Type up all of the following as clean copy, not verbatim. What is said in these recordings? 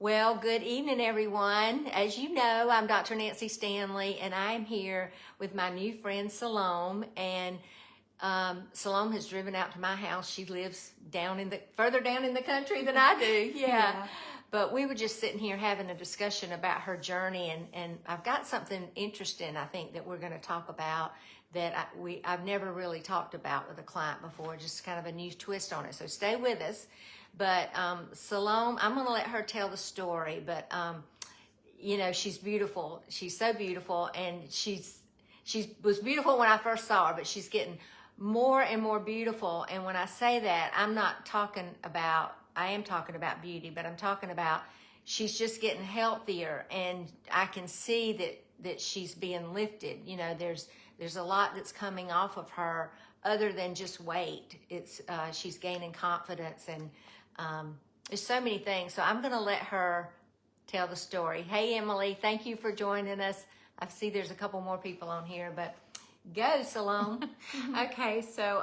Well, good evening, everyone. As you know, I'm Dr. Nancy Stanley, and I'm here with my new friend Salome. And Salome has driven out to my house. She lives further down in the country than I do. Yeah. But we were just sitting here having a discussion about her journey, and I've got something interesting, I think, that we're going to talk about that I've never really talked about with a client before, just kind of a new twist on it. So stay with us. But Salome, I'm going to let her tell the story, but she's beautiful. She's so beautiful, and she was beautiful when I first saw her, but she's getting more and more beautiful. And when I say that, I am talking about beauty, but I'm talking about she's just getting healthier, and I can see that she's being lifted. You know, there's a lot that's coming off of her other than just weight. It's she's gaining confidence, and there's so many things. So I'm going to let her tell the story. Hey, Emily, thank you for joining us. I see there's a couple more people on here, but go, Salome. Okay, so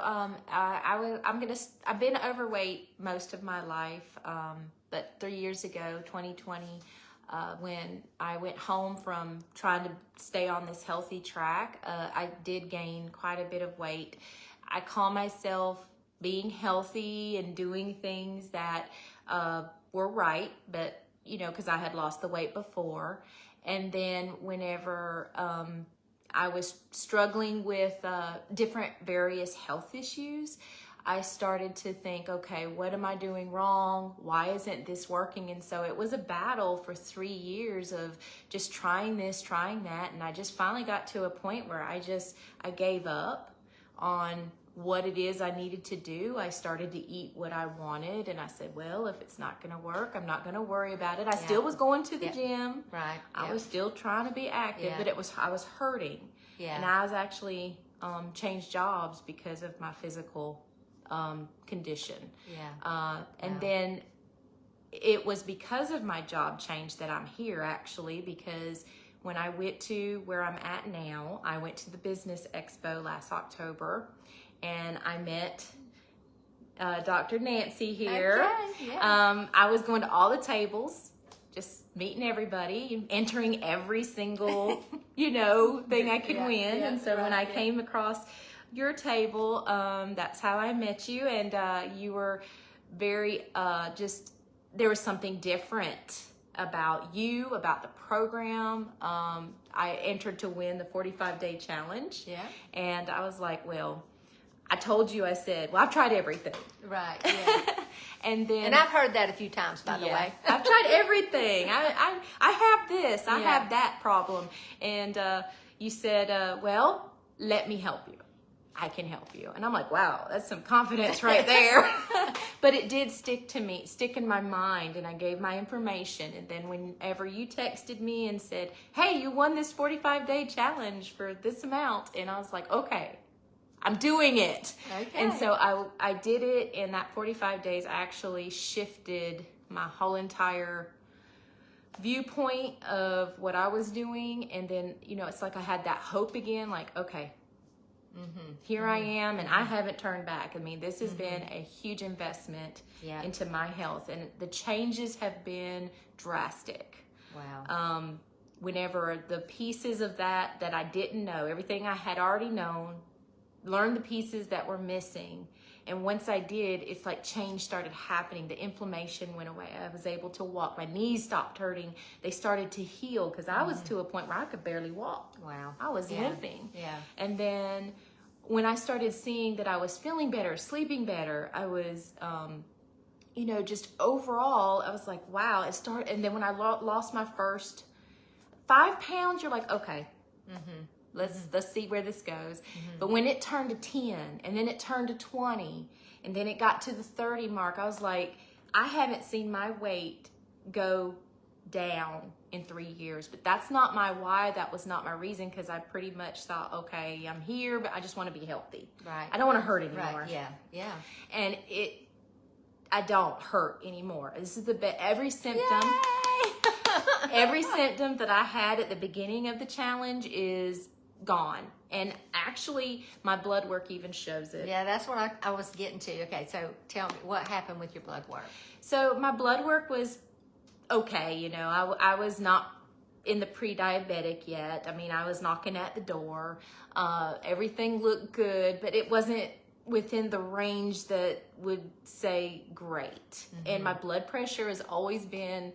I've been overweight most of my life, but 3 years ago, 2020, when I went home from trying to stay on this healthy track, I did gain quite a bit of weight. I call myself being healthy and doing things that were right, but because I had lost the weight before. And then whenever I was struggling with different various health issues, I started to think, okay, what am I doing wrong? Why isn't this working? And so it was a battle for 3 years of just trying this, trying that. And I just finally got to a point where I gave up on what it is I needed to do. I started to eat what I wanted, and I said, well, if it's not going to work, I'm not going to worry about it. I still was going to the gym. Right. I was still trying to be active, but I was hurting. Yeah. And I was actually changed jobs because of my physical condition. Yeah. And then it was because of my job change that I'm here, actually, because when I went to where I'm at now, I went to the Business Expo last October, and I met Dr. Nancy here. Okay, yeah. I was going to all the tables, just meeting everybody, entering every single, thing I could win. And so when I came across your table, that's how I met you. And you were very, there was something different about you, about the program. I entered to win the 45-day challenge. Yeah. And I was like, well, I told you, I said, well, I've tried everything. Right. Yeah. And And I've heard that a few times, by the way. I've tried everything. I have this, I have that problem. And you said, well, let me help you. I can help you. And I'm like, wow, that's some confidence right there. But it did stick in my mind, and I gave my information. And then whenever you texted me and said, hey, you won this 45-day challenge for this amount. And I was like, okay, I'm doing it. Okay. And so I did it. In that 45 days, I actually shifted my whole entire viewpoint of what I was doing. And then, it's like I had that hope again, like, okay, here I am, and I haven't turned back. I mean, this has been a huge investment into my health, and the changes have been drastic. Wow. Whenever the pieces of that I didn't know, everything I had already known, learned the pieces that were missing. And once I did, it's like change started happening. The inflammation went away. I was able to walk. My knees stopped hurting. They started to heal, because I was to a point where I could barely walk. Wow. I was limping. Yeah. And then when I started seeing that I was feeling better, sleeping better, I was, just overall, I was like, wow. And then when I lost my first 5 pounds, you're like, okay. Let's see where this goes. But when it turned to 10, and then it turned to 20, and then it got to the 30 mark, I was like, I haven't seen my weight go down in 3 years. But that's not my why. That was not my reason, because I pretty much thought, okay, I'm here, but I just want to be healthy. Right. I don't want to hurt anymore. Right. Yeah. Yeah. And I don't hurt anymore. This is every symptom. Every symptom that I had at the beginning of the challenge is gone. And actually, my blood work even shows it. Yeah, that's what I was getting to. Okay, so tell me, what happened with your blood work? So my blood work was okay. You know, I was not in the pre-diabetic yet. I mean, I was knocking at the door. Everything looked good, but it wasn't within the range that would say great. And my blood pressure has always been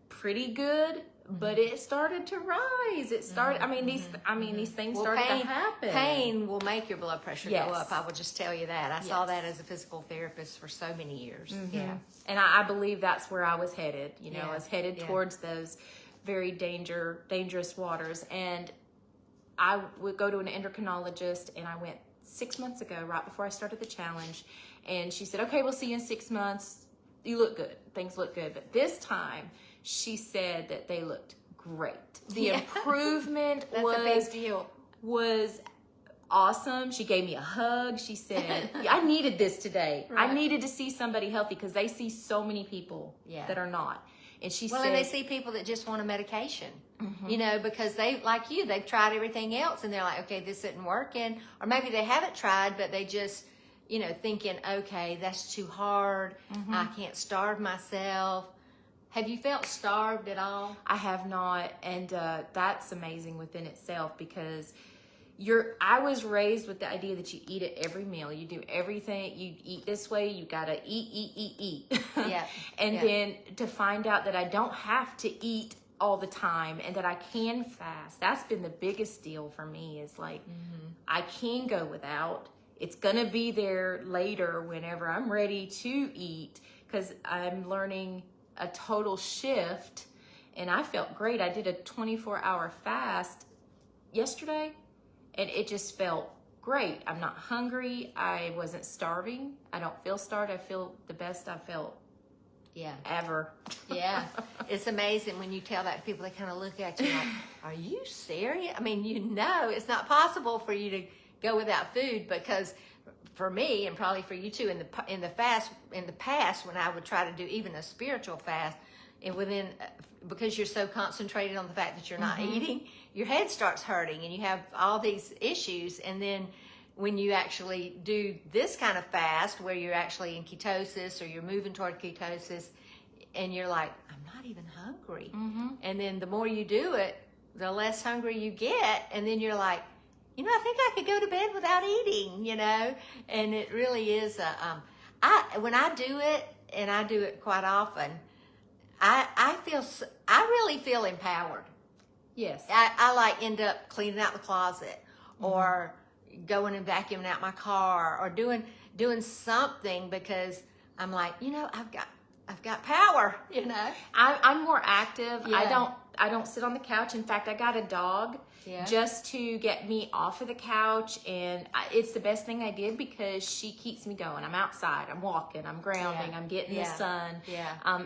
pretty good, but it started to rise. It started, these things started to happen. Pain will make your blood pressure Yes. go up. I will just tell you that. I saw Yes. that as a physical therapist for so many years. Yeah. And I believe that's where I was headed. You know, Yeah. I was headed Yeah. towards those very dangerous waters. And I would go to an endocrinologist, and I went 6 months ago, right before I started the challenge. And she said, okay, we'll see you in 6 months. You look good. Things look good. But this time, she said that they looked great. The improvement That's a big deal. was awesome. She gave me a hug. She said, I needed this today. Right. I needed to see somebody healthy, because they see so many people Yeah. that are not. And she Well, said, and they see people that just want a medication, you know, because they, like you, they've tried everything else and they're like, okay, this isn't working. Or maybe they haven't tried, but they just, you know, thinking, okay, that's too hard. I can't starve myself. Have you felt starved at all? I have not. And that's amazing within itself, because I was raised with the idea that you eat at every meal. You do everything. You eat this way. You got to eat. Yeah. And Yeah. then to find out that I don't have to eat all the time, and that I can fast. That's been the biggest deal for me, is like, I can go without. It's going to be there later whenever I'm ready to eat, because I'm learning a total shift. And I felt great. I did a 24-hour fast yesterday, and it just felt great. I'm not hungry. I wasn't starving. I don't feel starved. I feel the best I've felt Yeah. ever. Yeah. It's amazing when you tell that to people, they kind of look at you like, are you serious? I mean, you know, it's not possible for you to go without food, because for me, and probably for you too, in the past, when I would try to do even a spiritual fast, and because you're so concentrated on the fact that you're not eating, your head starts hurting and you have all these issues. And then when you actually do this kind of fast, where you're actually in ketosis, or you're moving toward ketosis, and you're like, I'm not even hungry. And then the more you do it, the less hungry you get. And then you're like, you know, I think I could go to bed without eating, you know? And it really is when I do it, and I do it quite often, I really feel empowered. Yes. I like end up cleaning out the closet, or going and vacuuming out my car, or doing something, because I'm like, you know, I've got power, you know. I'm more active. Yeah. I don't sit on the couch. In fact, I got a dog just to get me off of the couch, and it's the best thing I did, because she keeps me going. I'm outside. I'm walking. I'm grounding. I'm getting the sun. Yeah.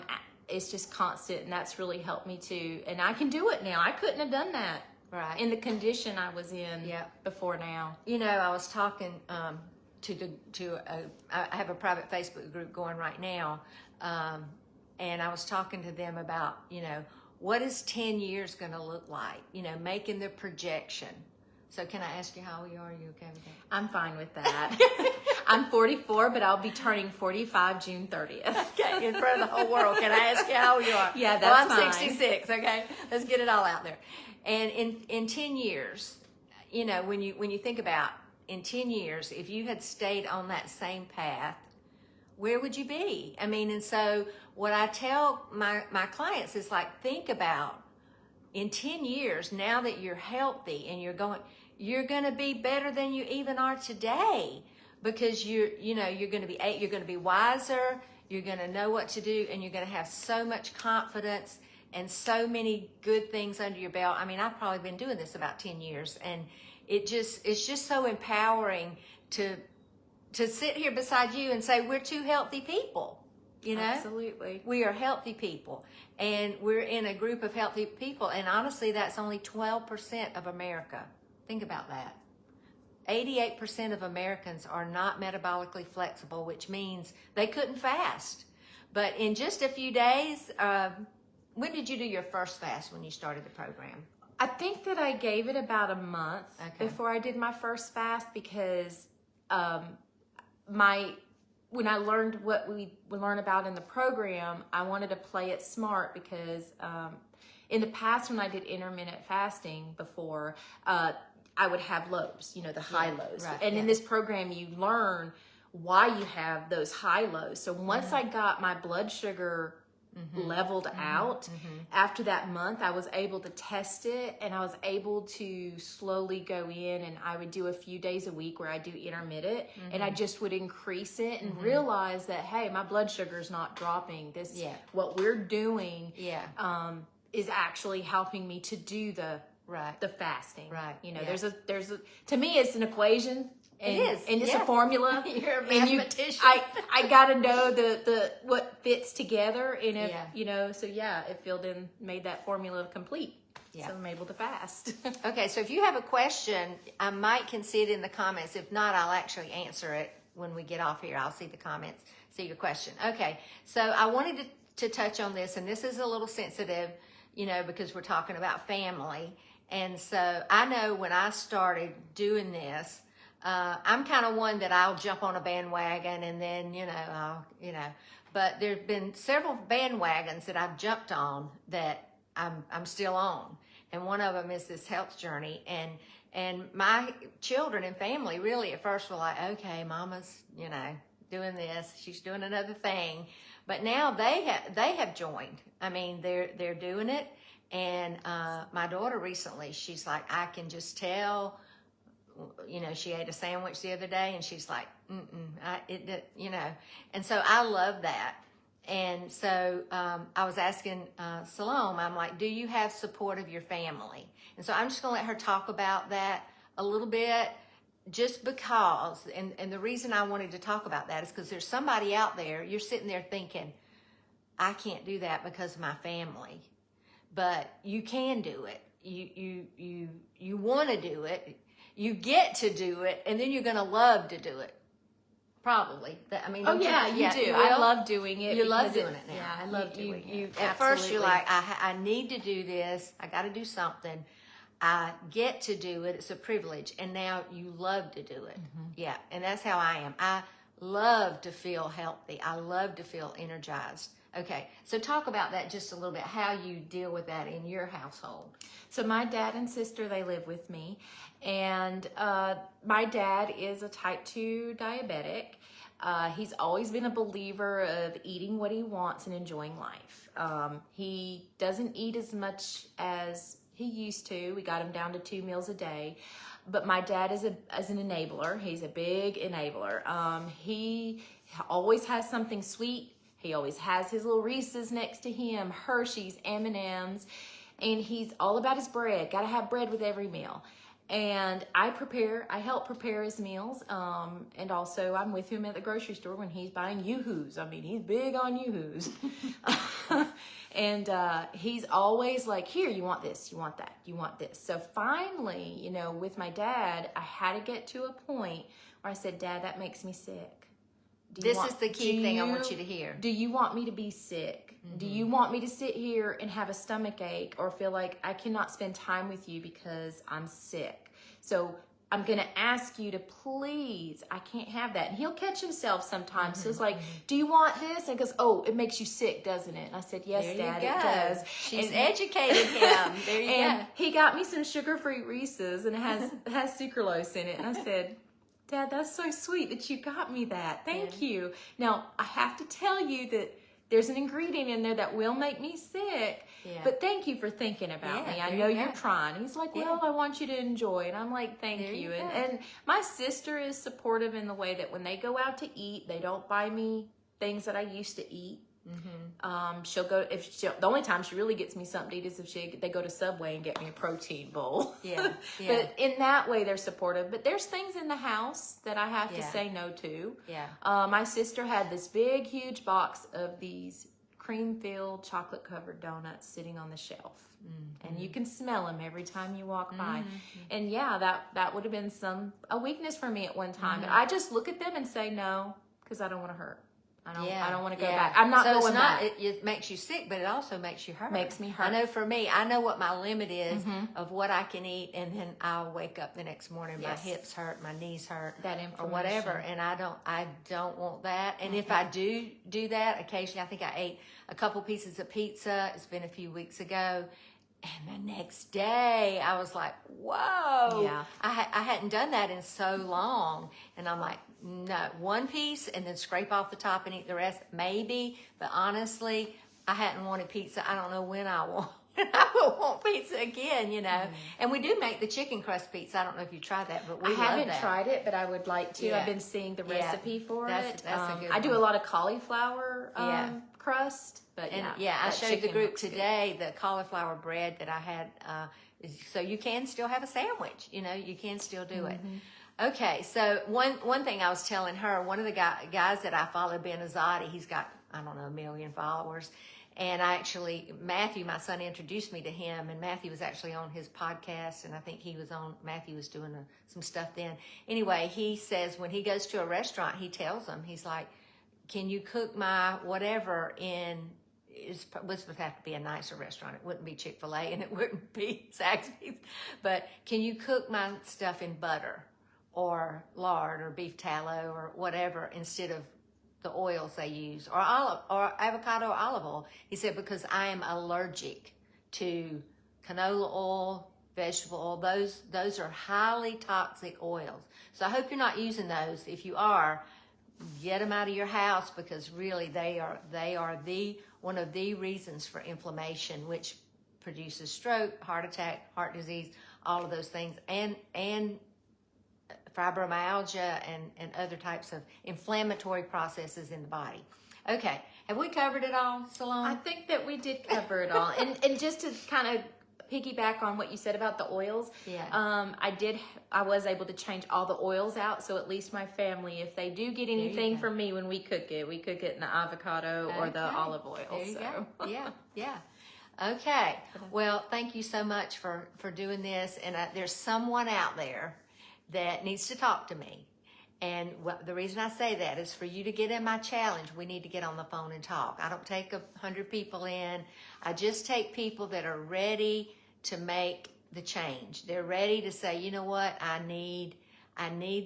It's just constant, and that's really helped me too. And I can do it now. I couldn't have done that Right. in the condition I was in before now. You know, I was talking I have a private Facebook group going right now, and I was talking to them about, you know, what is 10 years going to look like? You know, making the projection. So can I ask you how you are? Are you okay with that? I'm fine with that. I'm 44, but I'll be turning 45 June 30th. Okay, in front of the whole world. Can I ask you how old you are? Yeah, that's well, I'm fine. 66. Okay, let's get it all out there. And in 10 years, you know, when you think about in 10 years, if you had stayed on that same path, where would you be? I mean, and so what I tell my clients is like, think about in 10 years, now that you're healthy and you're going to be better than you even are today, because you're going to be wiser, you're going to know what to do, and you're going to have so much confidence and so many good things under your belt. I mean, I've probably been doing this about 10 years, and it's just so empowering to sit here beside you and say, we're two healthy people, you know? Absolutely. We are healthy people, and we're in a group of healthy people, and honestly, that's only 12% of America. Think about that. 88% of Americans are not metabolically flexible, which means they couldn't fast. But in just a few days, when did you do your first fast when you started the program? I think that I gave it about a month Okay. before I did my first fast, because my when I learned what we learn about in the program, I wanted to play it smart because in the past when I did intermittent fasting before, I would have lows, the high lows. Right, And in this program, you learn why you have those high lows. So once I got my blood sugar leveled out, after that month, I was able to test it, and I was able to slowly go in, and I would do a few days a week where I do intermittent, and I just would increase it and realize that, hey, my blood sugar is not dropping. What we're doing is actually helping me to do the fasting. Right. There's a to me, it's an equation. And, it is, and it's a formula. You're a mathematician. I gotta know the what fits together, and if so it filled in, made that formula complete. So I'm able to fast. Okay, so if you have a question, I can see it in the comments. If not, I'll actually answer it when we get off here. I'll see the comments, see your question. Okay, so I wanted to touch on this, and this is a little sensitive, because we're talking about family. And so I know when I started doing this, I'm kind of one that I'll jump on a bandwagon and then, but there's been several bandwagons that I've jumped on that I'm still on. And one of them is this health journey. And my children and family really at first were like, okay, mama's, doing this, she's doing another thing. But now they have joined. I mean, they're doing it. And my daughter recently, she's like, I can just tell. She ate a sandwich the other day, and she's like, and so I love that. And so I was asking Salome, I'm like, do you have support of your family? And so I'm just going to let her talk about that a little bit, just because, and the reason I wanted to talk about that is because there's somebody out there, you're sitting there thinking, I can't do that because of my family, but you can do it. You want to do it. You get to do it, and then you're going to love to do it. Probably. You do. I love doing it. You love doing it now. Yeah, I love doing it. At first, you're like, I need to do this. I got to do something. I get to do it. It's a privilege. And now you love to do it. Yeah, and that's how I am. I love to feel healthy. I love to feel energized. Okay, so talk about that just a little bit, how you deal with that in your household. So my dad and sister, they live with me, and my dad is a type 2 diabetic. He's always been a believer of eating what he wants and enjoying life. He doesn't eat as much as he used to. We got him down to 2 meals a day. But my dad is an enabler. He's a big enabler. He always has something sweet. He always has his little Reese's next to him, Hershey's, M&M's, and he's all about his bread. Got to have bread with every meal. And I help prepare his meals, and also I'm with him at the grocery store when he's buying Yoo-Hoos. I mean, he's big on Yoo-Hoos. And he's always like, here, you want this, you want that, you want this. So finally, with my dad, I had to get to a point where I said, Dad, that makes me sick. This is the key thing I want you to hear. Do you want me to be sick? Do you want me to sit here and have a stomach ache or feel like I cannot spend time with you because I'm sick? So I'm going to ask you to please, I can't have that. And he'll catch himself sometimes. So it's like, do you want this? And he goes, oh, it makes you sick, doesn't it? And I said, yes, Dad, it does. She's educated him. There you go. He got me some sugar-free Reese's, and it has sucralose in it. And I said, Dad, that's so sweet that you got me that. Thank you. Now, I have to tell you that there's an ingredient in there that will make me sick, but thank you for thinking about me. I know you're trying. He's like, well, I want you to enjoy. And I'm like, thank you. And my sister is supportive in the way that when they go out to eat, they don't buy me things that I used to eat. She'll go, the only time she really gets me something to eat is if they go to Subway and get me a protein bowl. But in that way, they're supportive. But there's things in the house that I have to say no to. My sister had this big, huge box of these cream-filled, chocolate-covered donuts sitting on the shelf. And you can smell them every time you walk by. And that would have been a weakness for me at one time. But I just look at them and say no, because I don't want to hurt. I don't want to go back. I'm not so going back. It makes you sick, but it also makes you hurt. Makes me hurt. I know for me, I know what my limit is of what I can eat, and then I'll wake up the next morning, my hips hurt, my knees hurt, that or whatever, and I don't want that. And if I do that, occasionally, I think I ate a couple pieces of pizza. It's been a few weeks ago. And the next day, I was like, whoa. Yeah. I hadn't done that in so long. And I'm like, no, one piece and then scrape off the top and eat the rest. Maybe. But honestly, I hadn't wanted pizza. I don't know when I will. I will want pizza again, you know. And we do make the chicken crust pizza. I don't know if you tried that, but we love that. I haven't tried it, but I would like to. Yeah. I've been seeing the recipe for That's it. a good I do one. a lot of cauliflower crust. But I showed the group today the cauliflower bread that I had. So you can still have a sandwich. You know, you can still do it. Okay, so one thing I was telling her, one of the guys that I follow, Ben Azadi, he's got, I don't know, 1 million followers. And Matthew, my son, introduced me to him, and Matthew was actually on his podcast, and I think Matthew was doing some stuff then. Anyway, he says when he goes to a restaurant, he tells them, he's like, can you cook my whatever was supposed to have to be a nicer restaurant. It wouldn't be Chick-fil-A and it wouldn't be Zaxby's. But can you cook my stuff in butter or lard or beef tallow or whatever instead of the oils they use or avocado or olive oil? He said, because I am allergic to canola oil, vegetable oil. Those are highly toxic oils. So I hope you're not using those. If you are, get them out of your house, because really they are one of the reasons for inflammation, which produces stroke, heart attack, heart disease, all of those things, and fibromyalgia and other types of inflammatory processes in the body. Okay, have we covered it all, Salome? I think that we did cover it all. And just to kind of piggyback on what you said about the oils, I was able to change all the oils out, so at least my family, if they do get anything from me when we cook it in the avocado or the olive oil. There you go. Yeah. Okay. Well, thank you so much for doing this. And there's someone out there that needs to talk to me. And the reason I say that is for you to get in my challenge, we need to get on the phone and talk. I don't take 100 people in. I just take people that are ready to make the change. They're ready to say, you know what, I need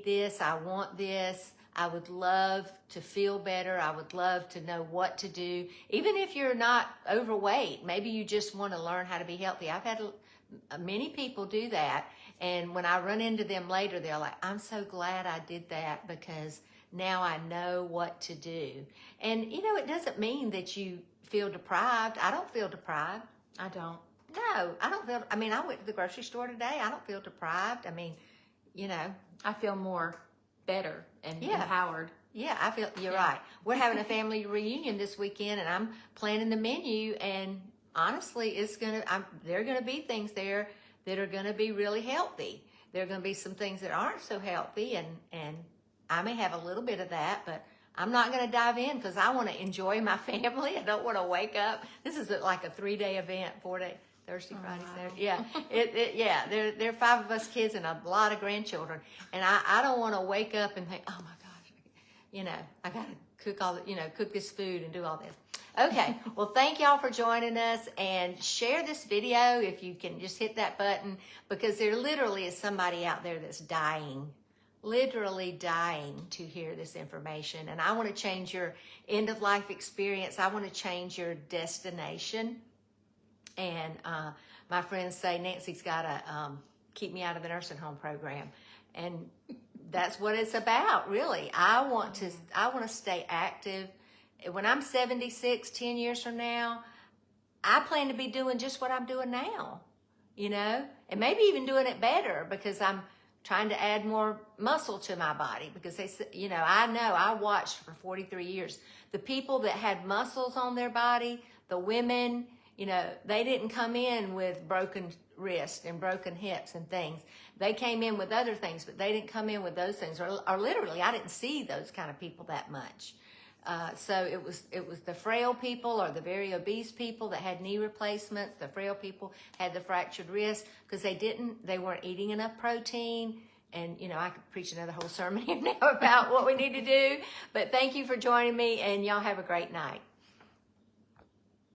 this, I want this, I would love to feel better, I would love to know what to do. Even if you're not overweight, maybe you just want to learn how to be healthy. I've had many people do that, and when I run into them later, they're like, I'm so glad I did that, because now I know what to do. And you know, it doesn't mean that you feel deprived. I don't feel deprived. I don't. No, I don't feel, I went to the grocery store today. I don't feel deprived. You know. I feel more better and empowered. Yeah, I feel, you're right. We're having a family reunion this weekend, and I'm planning the menu, and honestly, there are going to be things there that are going to be really healthy. There are going to be some things that aren't so healthy, and I may have a little bit of that, but I'm not going to dive in because I want to enjoy my family. I don't want to wake up. This is like a 3-day event, 4-day. Thursday, Friday, Saturday. Yeah. There are 5 of us kids and a lot of grandchildren. And I don't want to wake up and think, oh my gosh, I got to cook this food and do all this. Okay. Well, thank y'all for joining us, and share this video if you can. Just hit that button, because there literally is somebody out there that's literally dying to hear this information. And I want to change your end of life experience. I want to change your destination. And my friends say Nancy's got to keep me out of the nursing home program, and that's what it's about, really. I want to stay active. When I'm 76, 10 years from now, I plan to be doing just what I'm doing now, and maybe even doing it better, because I'm trying to add more muscle to my body. Because I watched for 43 years the people that had muscles on their body, the women. They didn't come in with broken wrists and broken hips and things. They came in with other things, but they didn't come in with those things. Or literally, I didn't see those kind of people that much. So it was the frail people or the very obese people that had knee replacements. The frail people had the fractured wrist because they weren't eating enough protein. and you know, I could preach another whole sermon here now about what we need to do. But thank you for joining me, and y'all have a great night.